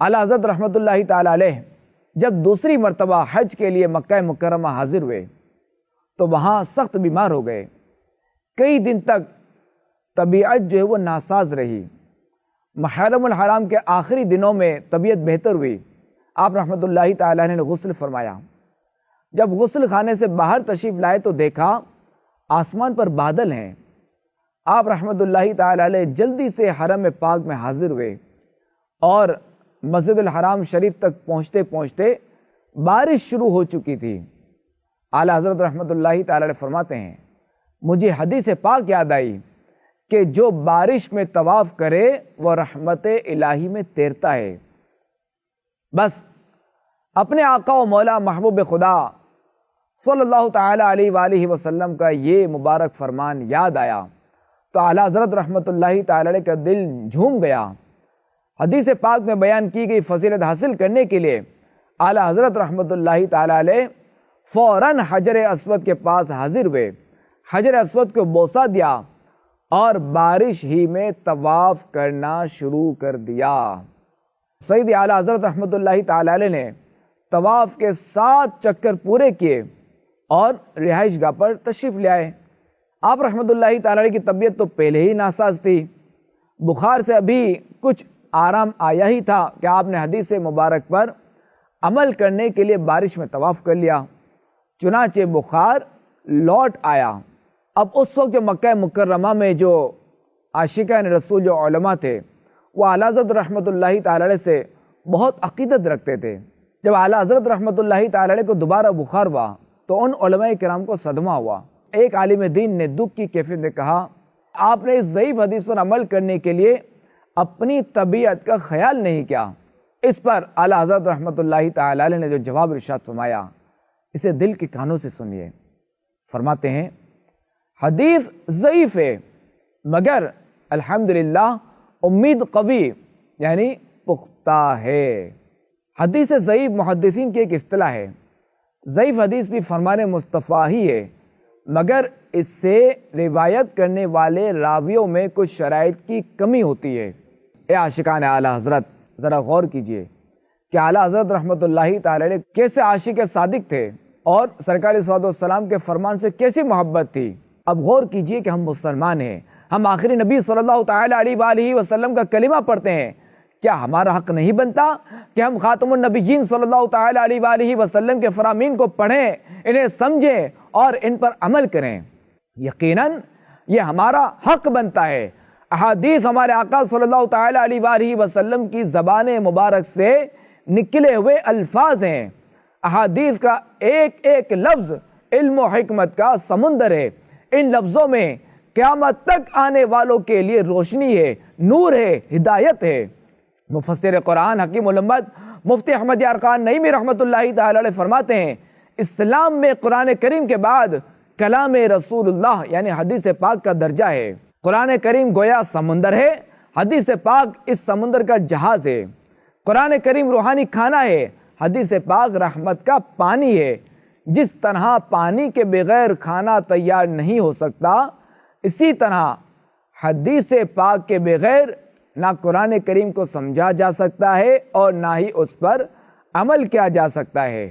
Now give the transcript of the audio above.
اعلیٰ حضرت رحمۃ اللہ تعالی علیہ جب دوسری مرتبہ حج کے لیے مکہ مکرمہ حاضر ہوئے تو وہاں سخت بیمار ہو گئے۔ کئی دن تک طبیعت جو ہے وہ ناساز رہی۔ محرم الحرام کے آخری دنوں میں طبیعت بہتر ہوئی۔ آپ رحمۃ اللہ تعالی علیہ نے غسل فرمایا۔ جب غسل خانے سے باہر تشریف لائے تو دیکھا آسمان پر بادل ہیں۔ آپ رحمۃ اللہ تعالی علیہ جلدی سے حرم پاک میں حاضر ہوئے اور مسجد الحرام شریف تک پہنچتے پہنچتے بارش شروع ہو چکی تھی۔ اعلیٰ حضرت رحمۃ اللہ تعالی علیہ فرماتے ہیں مجھے حدیث پاک یاد آئی کہ جو بارش میں طواف کرے وہ رحمت الہی میں تیرتا ہے۔ بس اپنے آقا و مولا محبوب خدا صلی اللہ تعالی علیہ وآلہ وسلم کا یہ مبارک فرمان یاد آیا تو اعلیٰ حضرت رحمۃ اللہ تعالی علیہ کا دل جھوم گیا۔ حدیث پاک میں بیان کی گئی فضیلت حاصل کرنے کے لیے اعلیٰ حضرت رحمۃ اللہ تعالی علیہ فوراً حجر اسود کے پاس حاضر ہوئے، حجر اسود کو بوسہ دیا اور بارش ہی میں طواف کرنا شروع کر دیا۔ سید اعلیٰ حضرت رحمۃ اللہ تعالی علیہ نے طواف کے 7 چکر پورے کیے اور رہائش گاہ پر تشریف لے آئے۔ آپ رحمۃ اللہ تعالی علیہ کی طبیعت تو پہلے ہی ناساز تھی، بخار سے ابھی کچھ آرام آیا ہی تھا کہ آپ نے حدیث مبارک پر عمل کرنے کے لیے بارش میں طواف کر لیا، چنانچہ بخار لوٹ آیا۔ اب اس وقت مکہ مکرمہ میں جو عاشقان رسول جو علماء تھے وہ اعلیٰ حضرت رحمۃ اللہ تعالی علیہ سے بہت عقیدت رکھتے تھے۔ جب اعلیٰ حضرت رحمۃ اللہ تعالی علیہ کو دوبارہ بخار ہوا تو ان علماء کرام کو صدمہ ہوا۔ ایک عالم دین نے دکھ کی کیفیت میں کہا آپ نے اس ضعیف حدیث پر عمل کرنے کے لیے اپنی طبیعت کا خیال نہیں کیا۔ اس پر اعلیٰ حضرت رحمۃ اللہ تعالی علیہ نے جو جواب ارشاد فرمایا اسے دل کے کانوں سے سنیے۔ فرماتے ہیں حدیث ضعیف ہے مگر الحمدللہ امید قوی یعنی پختہ ہے۔ حدیث ضعیف محدثین کی ایک اصطلاح ہے۔ ضعیف حدیث بھی فرمان مصطفیٰ ہی ہے مگر اس سے روایت کرنے والے راویوں میں کچھ شرائط کی کمی ہوتی ہے۔ اے عاشقان اعلیٰ حضرت ذرا غور کیجئے کہ اعلیٰ حضرت رحمۃ اللہ تعالی علیہ کیسے عاشق صادق تھے اور سرکار صلی اللہ علیہ وسلم کے فرمان سے کیسی محبت تھی۔ اب غور کیجئے کہ ہم مسلمان ہیں، ہم آخری نبی صلی اللہ تعالی علیہ وآلہ وسلم کا کلمہ پڑھتے ہیں، کیا ہمارا حق نہیں بنتا کہ ہم خاتم النبیین صلی اللہ تعالی علیہ وآلہ وسلم کے فرامین کو پڑھیں، انہیں سمجھیں اور ان پر عمل کریں؟ یقیناً یہ ہمارا حق بنتا ہے۔ احادیث ہمارے آقا صلی اللہ تعالی علیہ وآلہ وسلم کی زبان مبارک سے نکلے ہوئے الفاظ ہیں۔ احادیث کا ایک ایک لفظ علم و حکمت کا سمندر ہے۔ ان لفظوں میں قیامت تک آنے والوں کے لیے روشنی ہے، نور ہے، ہدایت ہے۔ مفسر قرآن حکیم الامت مفتی احمد یار خان نعیمی رحمۃ اللہ تعالی علیہ فرماتے ہیں اسلام میں قرآن کریم کے بعد کلام رسول اللہ یعنی حدیث پاک کا درجہ ہے۔ قرآن کریم گویا سمندر ہے، حدیث پاک اس سمندر کا جہاز ہے۔ قرآن کریم روحانی کھانا ہے، حدیث پاک رحمت کا پانی ہے۔ جس طرح پانی کے بغیر کھانا تیار نہیں ہو سکتا، اسی طرح حدیث پاک کے بغیر نہ قرآن کریم کو سمجھا جا سکتا ہے اور نہ ہی اس پر عمل کیا جا سکتا ہے۔